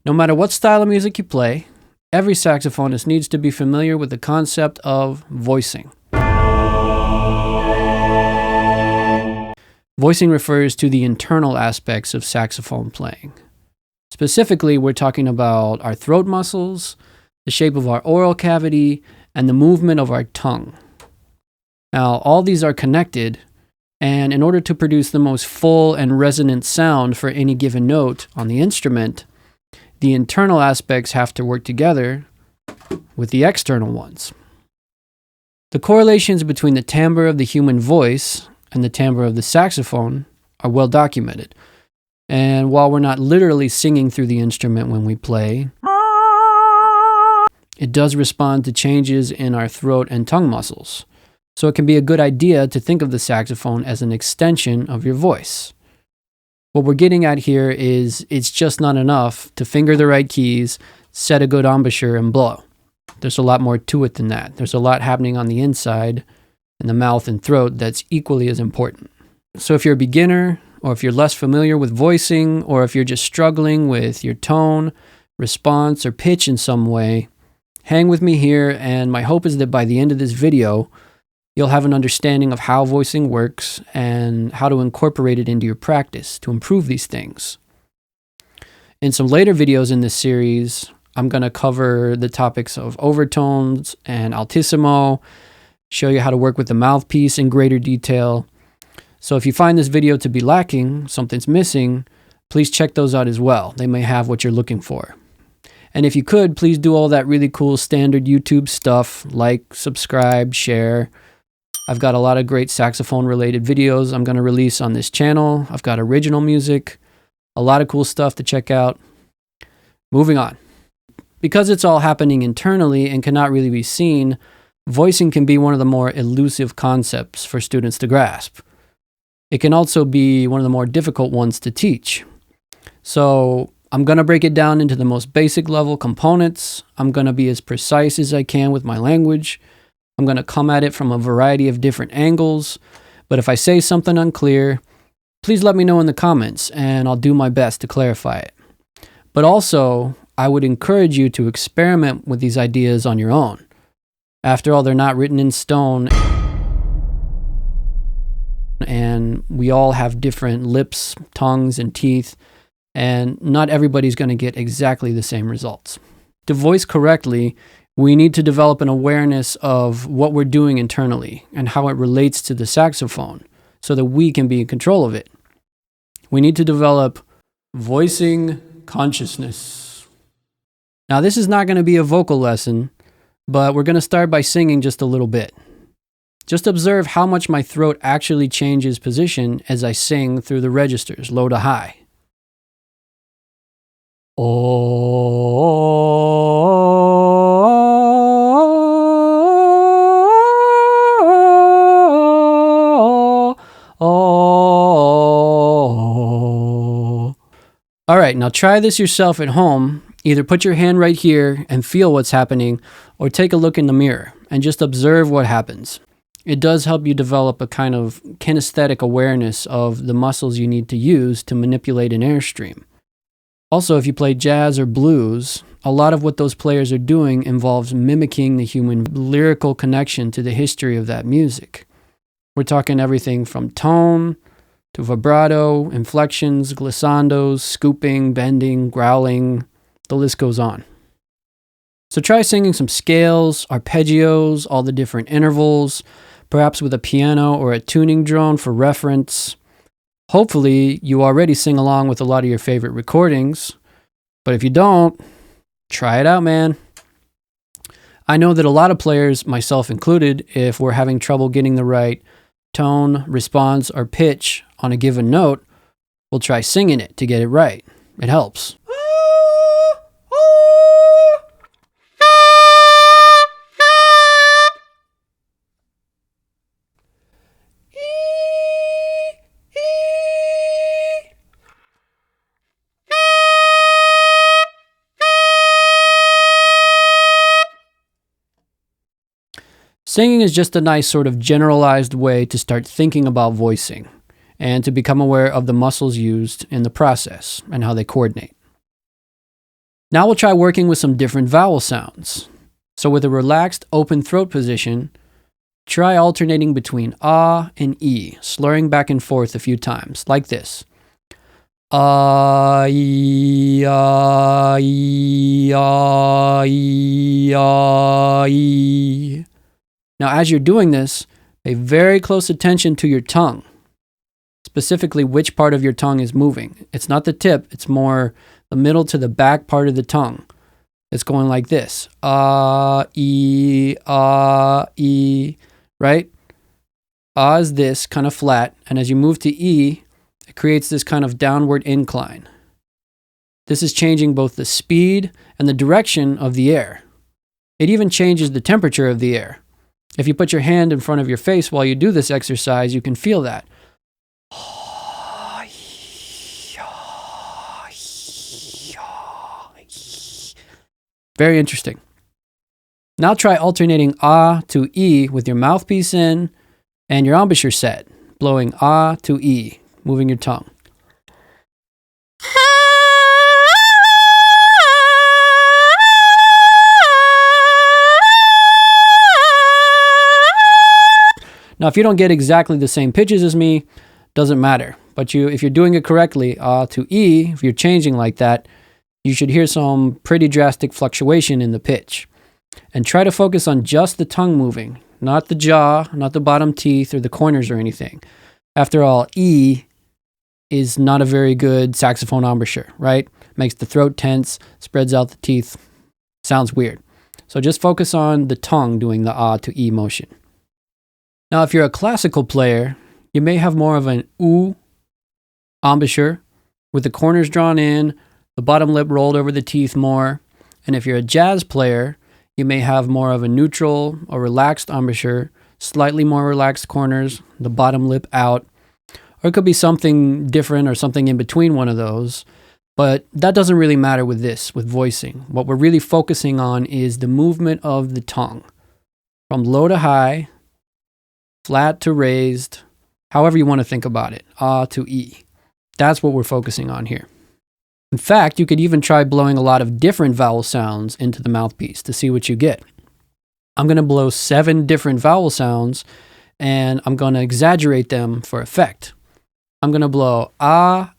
No matter what style of music you play, every saxophonist needs to be familiar with the concept of voicing. Voicing refers to the internal aspects of saxophone playing. Specifically, we're talking about our throat muscles, the shape of our oral cavity, and the movement of our tongue. Now, all these are connected, and in order to produce the most full and resonant sound for any given note on the instrument, the internal aspects have to work together with the external ones. The correlations between the timbre of the human voice and the timbre of the saxophone are well documented. And while we're not literally singing through the instrument when we play, it does respond to changes in our throat and tongue muscles. So it can be a good idea to think of the saxophone as an extension of your voice. What we're getting at here is it's just not enough to finger the right keys, set a good embouchure, and blow. There's a lot more to it than that. There's a lot happening on the inside, in the mouth and throat, that's equally as important. So if you're a beginner, or if you're less familiar with voicing, or if you're just struggling with your tone, response, or pitch in some way, hang with me here, and my hope is that by the end of this video, you'll have an understanding of how voicing works and how to incorporate it into your practice to improve these things. In some later videos in this series, I'm going to cover the topics of overtones and altissimo, show you how to work with the mouthpiece in greater detail. So if you find this video to be lacking, something's missing, please check those out as well. They may have what you're looking for. And if you could, please do all that really cool standard YouTube stuff, like, subscribe, share. I've got a lot of great saxophone related videos I'm going to release on this channel. I've got original music, a lot of cool stuff to check out. Moving on. Because it's all happening internally and cannot really be seen, voicing can be one of the more elusive concepts for students to grasp. It can also be one of the more difficult ones to teach. So I'm going to break it down into the most basic level components. I'm going to be as precise as I can with my language. I'm going to come at it from a variety of different angles. But if I say something unclear, please let me know in the comments and I'll do my best to clarify it. But also, I would encourage you to experiment with these ideas on your own. After all, they're not written in stone. And we all have different lips, tongues, and teeth, and not everybody's going to get exactly the same results. To voice correctly, we need to develop an awareness of what we're doing internally and how it relates to the saxophone so that we can be in control of it. We need to develop voicing consciousness. Now, this is not going to be a vocal lesson, but we're going to start by singing just a little bit. Just observe how much my throat actually changes position as I sing through the registers, low to high. All right, now try this yourself at home. Either put your hand right here and feel what's happening, or take a look in the mirror and just observe what happens. It does help you develop a kind of kinesthetic awareness of the muscles you need to use to manipulate an airstream. Also, if you play jazz or blues, a lot of what those players are doing involves mimicking the human lyrical connection to the history of that music. We're talking everything from tone to vibrato, inflections, glissandos, scooping, bending, growling, the list goes on. So try singing some scales, arpeggios, all the different intervals, perhaps with a piano or a tuning drone for reference. Hopefully, you already sing along with a lot of your favorite recordings, but if you don't, try it out, man. I know that a lot of players, myself included, if we're having trouble getting the right tone, response, or pitch on a given note, we'll try singing it to get it right. It helps. Singing is just a nice sort of generalized way to start thinking about voicing and to become aware of the muscles used in the process and how they coordinate. Now we'll try working with some different vowel sounds. So with a relaxed open throat position, try alternating between ah and e, slurring back and forth a few times, like this. Ah, ee, ah, ee, ah, ee, ah, ee. Now as you're doing this, pay very close attention to your tongue, specifically which part of your tongue is moving. It's not the tip, it's more the middle to the back part of the tongue. It's going like this. Ah, e, right? Ah is this, kind of flat, and as you move to e, it creates this kind of downward incline. This is changing both the speed and the direction of the air. It even changes the temperature of the air. If you put your hand in front of your face while you do this exercise, you can feel that. Very interesting. Now try alternating ah to e with your mouthpiece in and your embouchure set, blowing ah to e, moving your tongue. Now, if you don't get exactly the same pitches as me, doesn't matter. But if you're doing it correctly, ah to e, if you're changing like that, you should hear some pretty drastic fluctuation in the pitch. And try to focus on just the tongue moving, not the jaw, not the bottom teeth or the corners or anything. After all, e is not a very good saxophone embouchure, right? Makes the throat tense, spreads out the teeth. Sounds weird. So just focus on the tongue doing the ah to e motion. Now, if you're a classical player, you may have more of an oo embouchure with the corners drawn in, the bottom lip rolled over the teeth more. And if you're a jazz player, you may have more of a neutral or relaxed embouchure, slightly more relaxed corners, the bottom lip out. Or it could be something different or something in between one of those. But that doesn't really matter with this, with voicing. What we're really focusing on is the movement of the tongue from low to high, flat to raised, however you want to think about it, ah to e. That's what we're focusing on here. In fact, you could even try blowing a lot of different vowel sounds into the mouthpiece to see what you get. I'm going to blow 7 different vowel sounds, and I'm going to exaggerate them for effect. I'm going to blow ah,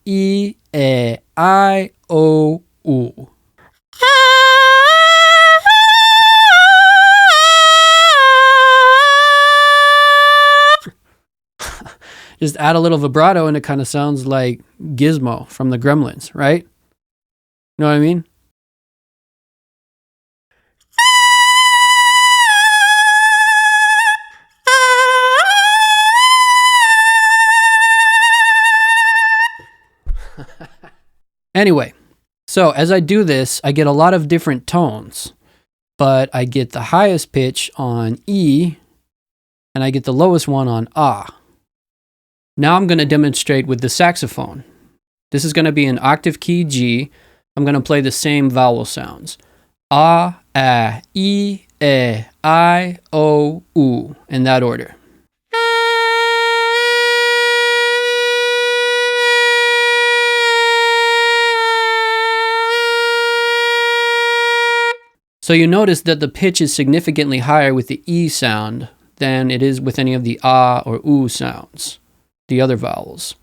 e, I, o, u. Just add a little vibrato and it kind of sounds like Gizmo from the Gremlins, right? You know what I mean? Anyway, so as I do this, I get a lot of different tones, but I get the highest pitch on E and I get the lowest one on ah. Now I'm going to demonstrate with the saxophone. This is going to be an octave key G. I'm going to play the same vowel sounds. Ah, e, I, o, u, in that order. So you notice that the pitch is significantly higher with the E sound than it is with any of the ah or oo sounds, the other vowels.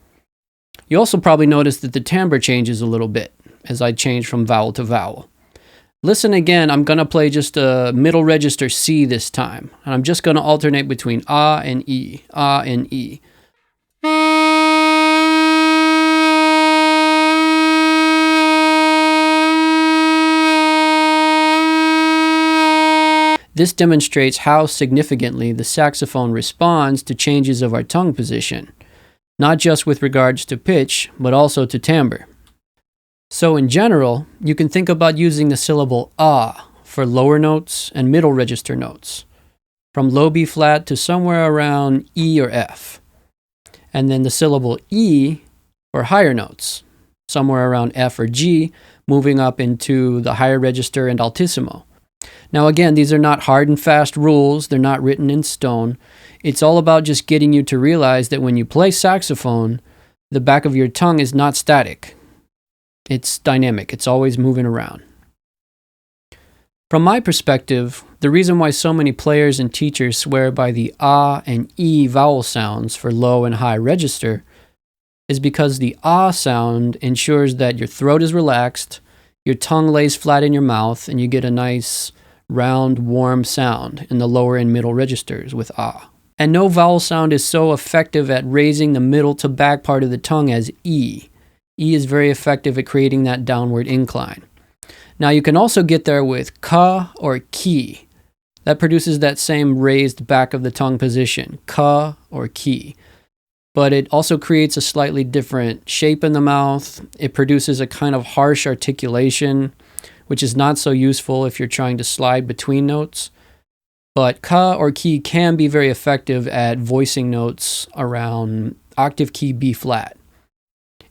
You also probably notice that the timbre changes a little bit as I change from vowel to vowel. Listen again, I'm going to play just a middle register C this time, and I'm just going to alternate between ah and E, ah and E. This demonstrates how significantly the saxophone responds to changes of our tongue position, not just with regards to pitch, but also to timbre. So in general, you can think about using the syllable ah for lower notes and middle register notes, from low B flat to somewhere around E or F, and then the syllable E for higher notes, somewhere around F or G, moving up into the higher register and altissimo. Now again, these are not hard and fast rules, they're not written in stone. It's all about just getting you to realize that when you play saxophone, the back of your tongue is not static. It's dynamic. It's always moving around. From my perspective, the reason why so many players and teachers swear by the ah and ee vowel sounds for low and high register is because the ah sound ensures that your throat is relaxed, your tongue lays flat in your mouth, and you get a nice, round, warm sound in the lower and middle registers with ah. And no vowel sound is so effective at raising the middle to back part of the tongue as e. E is very effective at creating that downward incline. Now you can also get there with ka or ki. That produces that same raised back of the tongue position, ka or ki. But it also creates a slightly different shape in the mouth. It produces a kind of harsh articulation, which is not so useful if you're trying to slide between notes. But ka or ki can be very effective at voicing notes around octave key B flat.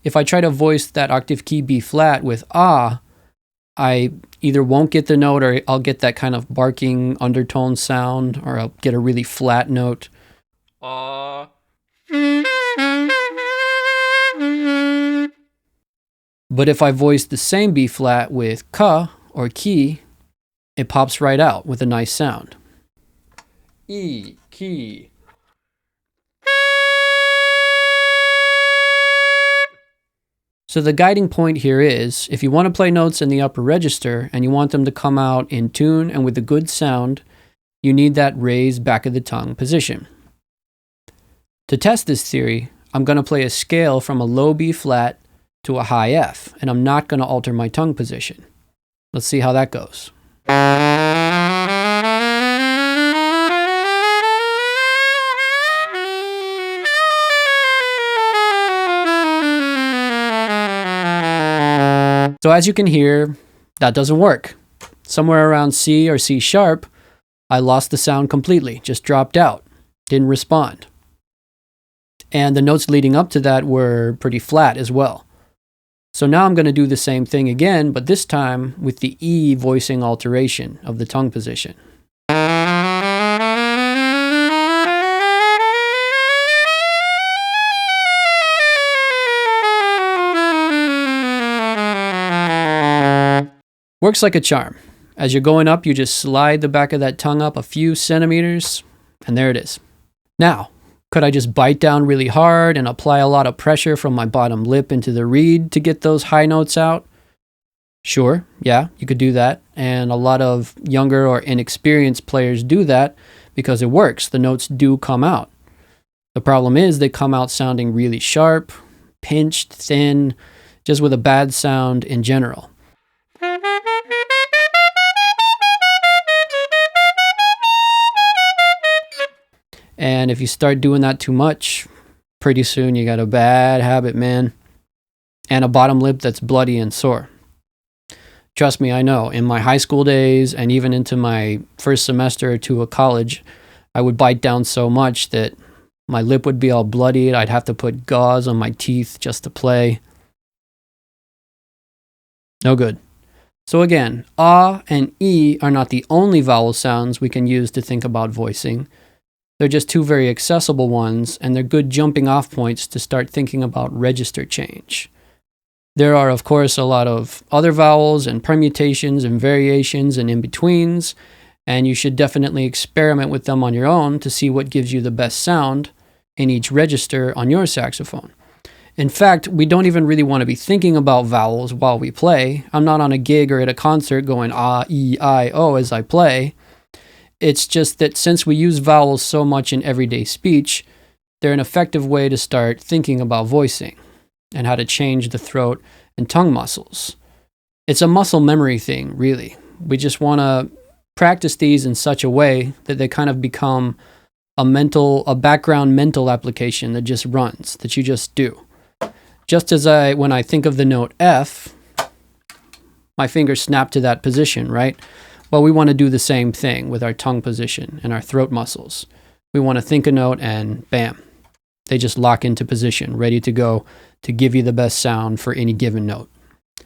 If I try to voice that octave key B flat with ah, I either won't get the note or I'll get that kind of barking undertone sound, or I'll get a really flat note. But if I voice the same B flat with ka or ki, it pops right out with a nice sound. E, ki. So the guiding point here is, if you want to play notes in the upper register and you want them to come out in tune and with a good sound, you need that raised back of the tongue position. To test this theory, I'm going to play a scale from a low B flat to a high F, and I'm not going to alter my tongue position. Let's see how that goes. So as you can hear, that doesn't work. Somewhere around C or C sharp, I lost the sound completely, just dropped out, didn't respond. And the notes leading up to that were pretty flat as well. So now I'm going to do the same thing again, but this time with the E voicing alteration of the tongue position. Works like a charm. As you're going up, you just slide the back of that tongue up a few centimeters, and there it is. Now, could I just bite down really hard and apply a lot of pressure from my bottom lip into the reed to get those high notes out? Sure, yeah, you could do that. And a lot of younger or inexperienced players do that because it works. The notes do come out. The problem is they come out sounding really sharp, pinched, thin, just with a bad sound in general. And if you start doing that too much, pretty soon you got a bad habit, man. And a bottom lip that's bloody and sore. Trust me, I know. In my high school days and even into my first semester or two of college, I would bite down so much that my lip would be all bloodied. I'd have to put gauze on my teeth just to play. No good. So again, ah and e are not the only vowel sounds we can use to think about voicing. They're just two very accessible ones, and they're good jumping off points to start thinking about register change. There are, of course, a lot of other vowels and permutations and variations and in-betweens, and you should definitely experiment with them on your own to see what gives you the best sound in each register on your saxophone. In fact, we don't even really want to be thinking about vowels while we play. I'm not on a gig or at a concert going ah, e, I, o as I play. It's just that since we use vowels so much in everyday speech, they're an effective way to start thinking about voicing and how to change the throat and tongue muscles. It's a muscle memory thing, really. We just want to practice these in such a way that they kind of become a background mental application that just runs, that you just do. Just as when I think of the note F, my fingers snap to that position, right? Well, we want to do the same thing with our tongue position and our throat muscles. We want to think a note and bam, they just lock into position, ready to go to give you the best sound for any given note.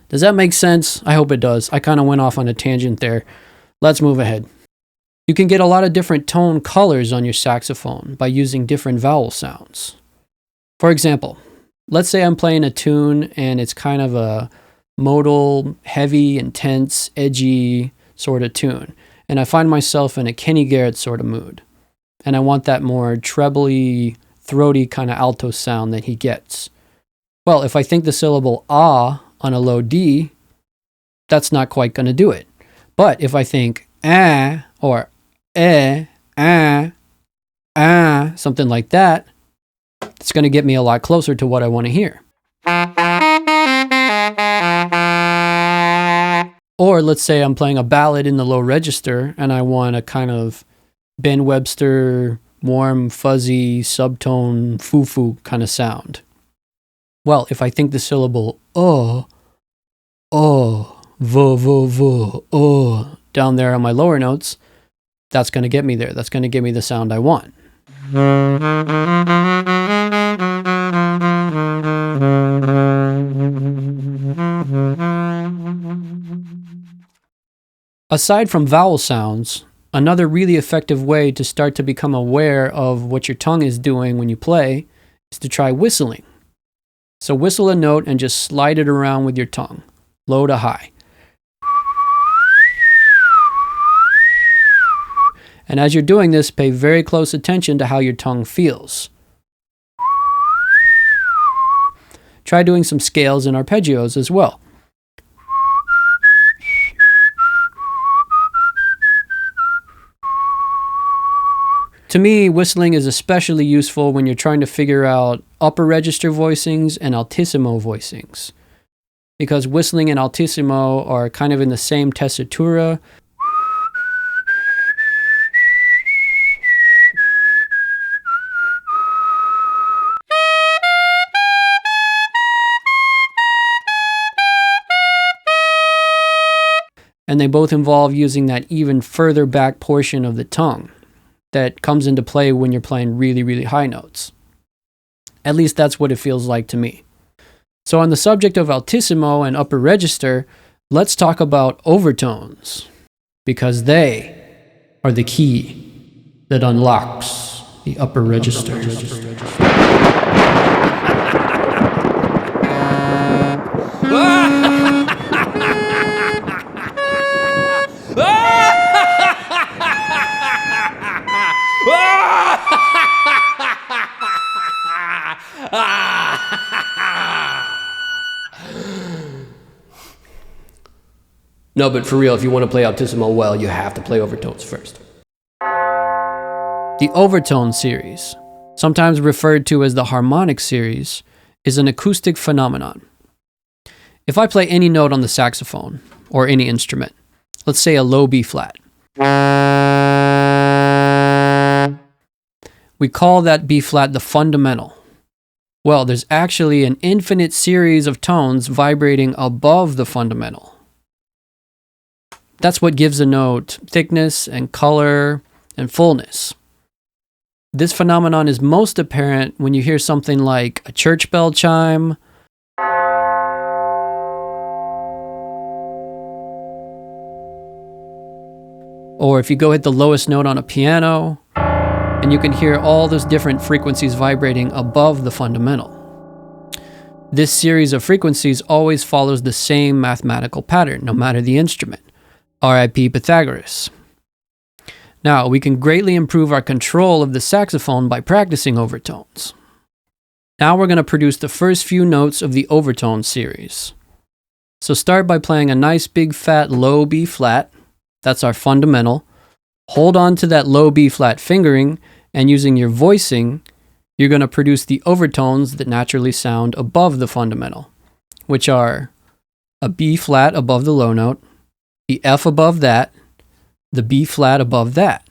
Does that make sense? I hope it does. I kind of went off on a tangent there. Let's move ahead. You can get a lot of different tone colors on your saxophone by using different vowel sounds. For example, let's say I'm playing a tune and it's kind of a modal, heavy, intense, edgy sort of tune. And I find myself in a Kenny Garrett sort of mood. And I want that more trebly, throaty kind of alto sound that he gets. Well, if I think the syllable ah on a low D, that's not quite going to do it. But if I think ah or something like that, it's going to get me a lot closer to what I want to hear. Or let's say I'm playing a ballad in the low register and I want a kind of Ben Webster, warm, fuzzy, subtone, foo-foo kind of sound. Well, if I think the syllable vo, down there on my lower notes, that's going to get me there. That's going to give me the sound I want. Aside from vowel sounds, another really effective way to start to become aware of what your tongue is doing when you play is to try whistling. So whistle a note and just slide it around with your tongue, low to high. And as you're doing this, pay very close attention to how your tongue feels. Try doing some scales and arpeggios as well. To me, whistling is especially useful when you're trying to figure out upper register voicings and altissimo voicings. Because whistling and altissimo are kind of in the same tessitura. And they both involve using that even further back portion of the tongue that comes into play when you're playing really, really high notes. At least that's what it feels like to me. So on the subject of altissimo and upper register, let's talk about overtones, because they are the key that unlocks the upper register. No, but for real, if you want to play altissimo well, you have to play overtones first. The Overtone series, sometimes referred to as the harmonic series, is an acoustic phenomenon. If I play any note on the saxophone, or any instrument, let's say a low B flat, we call that B flat the fundamental. Well, there's actually an infinite series of tones vibrating above the fundamental. That's what gives a note thickness and color and fullness. This phenomenon is most apparent when you hear something like a church bell chime, or if you go hit the lowest note on a piano, and you can hear all those different frequencies vibrating above the fundamental. This series of frequencies always follows the same mathematical pattern, no matter the instrument. R.I.P. Pythagoras. Now, we can greatly improve our control of the saxophone by practicing overtones. Now we're going to produce the first few notes of the Overtone series. So start by playing a nice big fat low B flat. That's our fundamental. Hold on to that low B flat fingering, and using your voicing, you're going to produce the overtones that naturally sound above the fundamental, which are a B flat above the low note, the F above that, the B flat above that.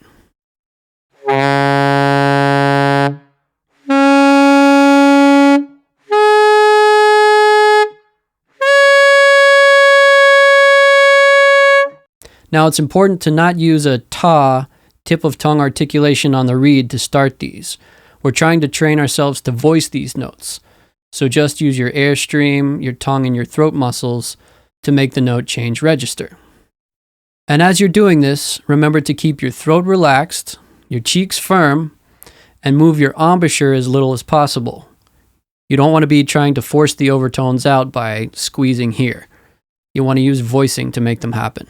Now it's important to not use a ta, tip of tongue articulation on the reed to start these. We're trying to train ourselves to voice these notes. So just use your airstream, your tongue, and your throat muscles to make the note change register. And as you're doing this, remember to keep your throat relaxed, your cheeks firm, and move your embouchure as little as possible. You don't want to be trying to force the overtones out by squeezing here. You want to use voicing to make them happen.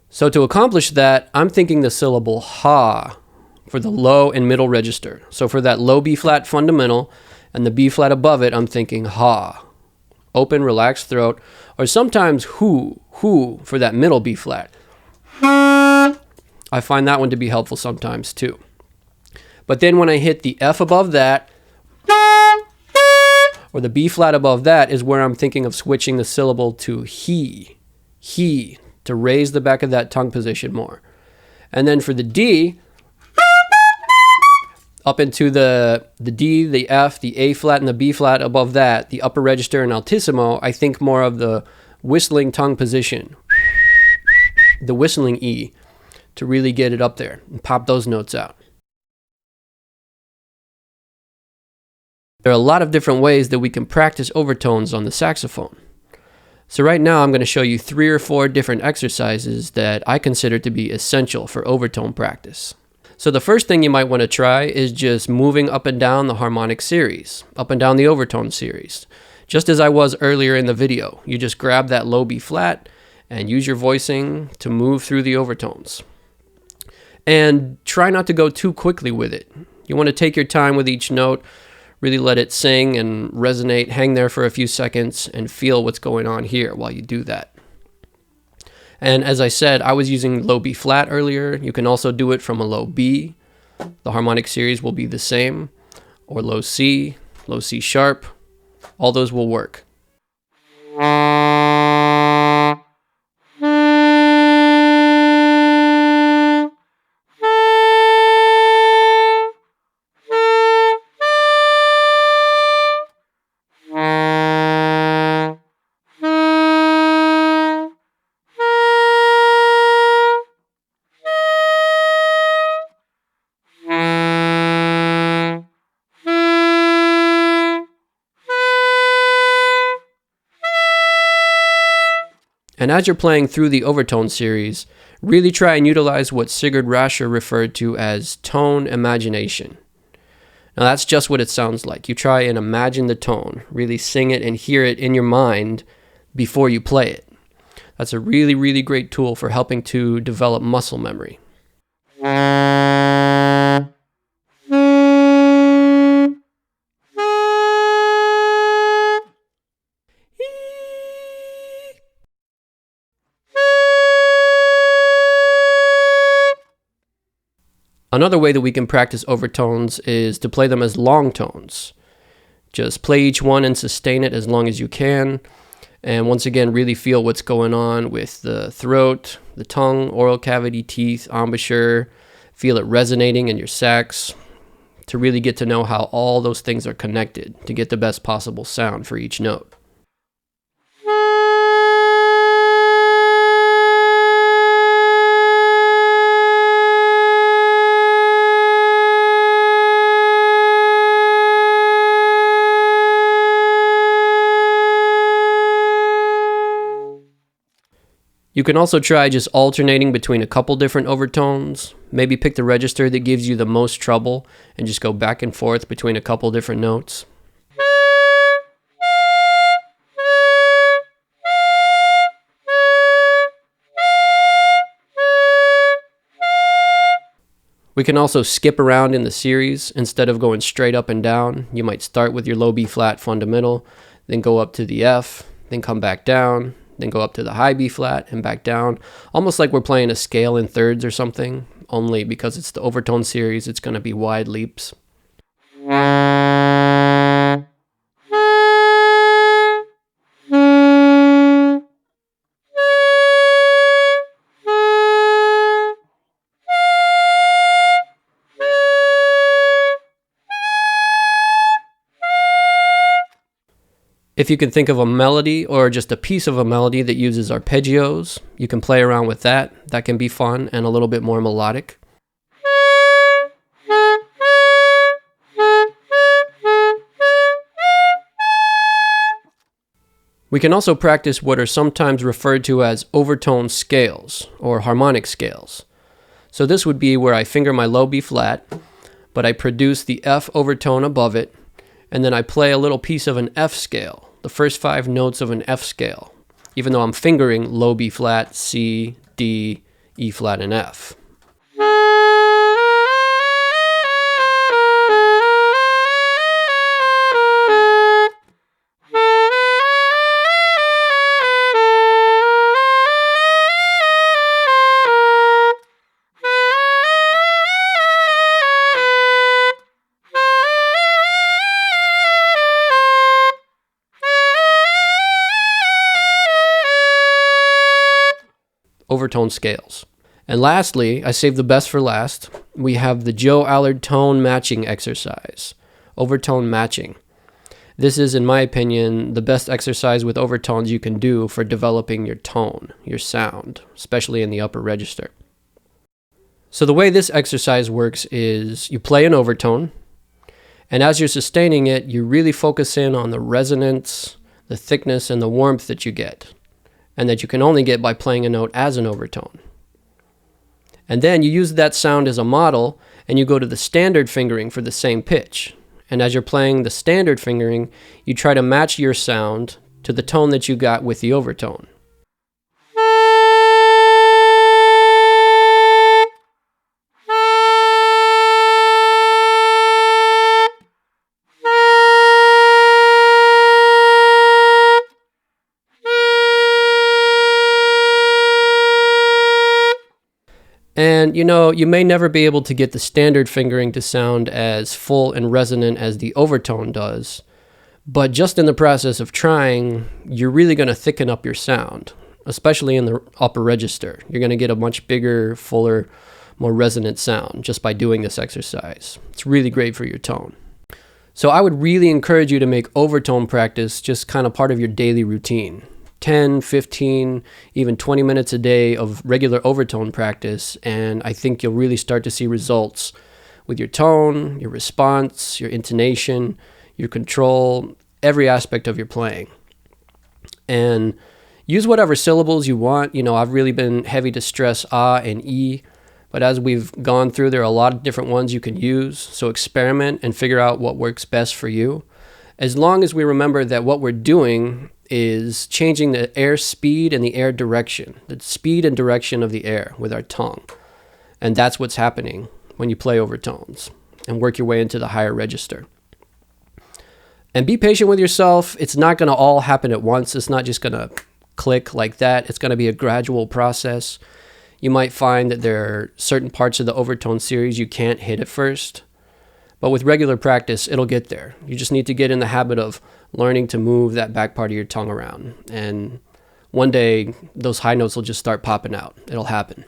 So to accomplish that, I'm thinking the syllable ha for the low and middle register. So for that low B flat fundamental and the B flat above it, I'm thinking ha. Open, relaxed throat, or sometimes hoo for that middle B flat. I find that one to be helpful sometimes too. But then when I hit the F above that, or the B flat above that, is where I'm thinking of switching the syllable to he, to raise the back of that tongue position more. And then for the D, up into the D, the F, the A flat, and the B flat above that, the upper register and altissimo, I think more of the whistling tongue position, the whistling E, to really get it up there and pop those notes out. There are a lot of different ways that we can practice overtones on the saxophone. So right now I'm going to show you 3 or 4 different exercises that I consider to be essential for overtone practice. So the first thing you might want to try is just moving up and down the harmonic series, up and down the overtone series. Just as I was earlier in the video, you just grab that low B flat and use your voicing to move through the overtones. And try not to go too quickly with it. You want to take your time with each note, really let it sing and resonate, hang there for a few seconds and feel what's going on here while you do that. And as I said, I was using low B flat earlier. You can also do it from a low B. The harmonic series will be the same. Or low C sharp. All those will work. And as you're playing through the Overtone series, really try and utilize what Sigurd Rascher referred to as tone imagination. Now that's just what it sounds like. You try and imagine the tone, really sing it and hear it in your mind before you play it. That's a really, really great tool for helping to develop muscle memory. Another way that we can practice overtones is to play them as long tones. Just play each one and sustain it as long as you can. And once again, really feel what's going on with the throat, the tongue, oral cavity, teeth, embouchure. Feel it resonating in your sax to really get to know how all those things are connected to get the best possible sound for each note. You can also try just alternating between a couple different overtones. Maybe pick the register that gives you the most trouble and just go back and forth between a couple different notes. We can also skip around in the series. Instead of going straight up and down, you might start with your low B flat fundamental, then go up to the F, then come back down, then go up to the high B flat and back down, almost like we're playing a scale in thirds or something, only because it's the Overtone series, it's going to be wide leaps. If you can think of a melody or just a piece of a melody that uses arpeggios, you can play around with that. That can be fun and a little bit more melodic. We can also practice what are sometimes referred to as overtone scales or harmonic scales. So this would be where I finger my low B flat, but I produce the F overtone above it, and then I play a little piece of an F scale, the first 5 notes of an F scale, even though I'm fingering low B flat, C, D, E flat, and F. Overtone scales. And lastly, I saved the best for last, we have the Joe Allard tone matching exercise, overtone matching. This is, in my opinion, the best exercise with overtones you can do for developing your tone, your sound, especially in the upper register. So the way this exercise works is you play an overtone, and as you're sustaining it, you really focus in on the resonance, the thickness, and the warmth that you get, and that you can only get by playing a note as an overtone. And then you use that sound as a model, and you go to the standard fingering for the same pitch. And as you're playing the standard fingering, you try to match your sound to the tone that you got with the overtone. And you may never be able to get the standard fingering to sound as full and resonant as the overtone does, but just in the process of trying, you're really going to thicken up your sound, especially in the upper register. You're going to get a much bigger, fuller, more resonant sound just by doing this exercise. It's really great for your tone. So I would really encourage you to make overtone practice just kind of part of your daily routine. 10, 15, even 20 minutes a day of regular overtone practice, and I think you'll really start to see results with your tone, your response, your intonation, your control, every aspect of your playing. And use whatever syllables you want. I've really been heavy to stress ah and e, but as we've gone through, there are a lot of different ones you can use, so experiment and figure out what works best for you. As long as we remember that what we're doing is changing the air speed and the air direction, the speed and direction of the air with our tongue. And that's what's happening when you play overtones and work your way into the higher register. And be patient with yourself. It's not going to all happen at once. It's not just going to click like that. It's going to be a gradual process. You might find that there are certain parts of the overtone series you can't hit at first. But with regular practice, it'll get there. You just need to get in the habit of learning to move that back part of your tongue around. And one day, those high notes will just start popping out. It'll happen.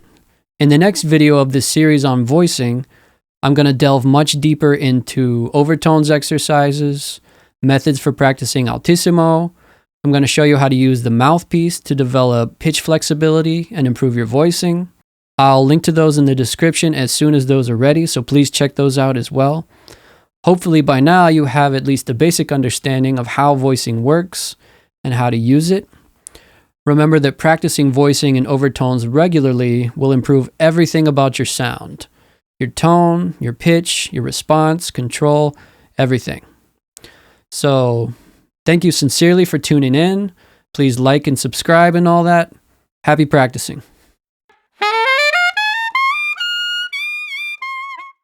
In the next video of this series on voicing, I'm going to delve much deeper into overtones exercises, methods for practicing altissimo. I'm going to show you how to use the mouthpiece to develop pitch flexibility and improve your voicing. I'll link to those in the description as soon as those are ready, so please check those out as well. Hopefully by now you have at least a basic understanding of how voicing works and how to use it. Remember that practicing voicing in overtones regularly will improve everything about your sound. Your tone, your pitch, your response, control, everything. So, thank you sincerely for tuning in. Please like and subscribe and all that. Happy practicing.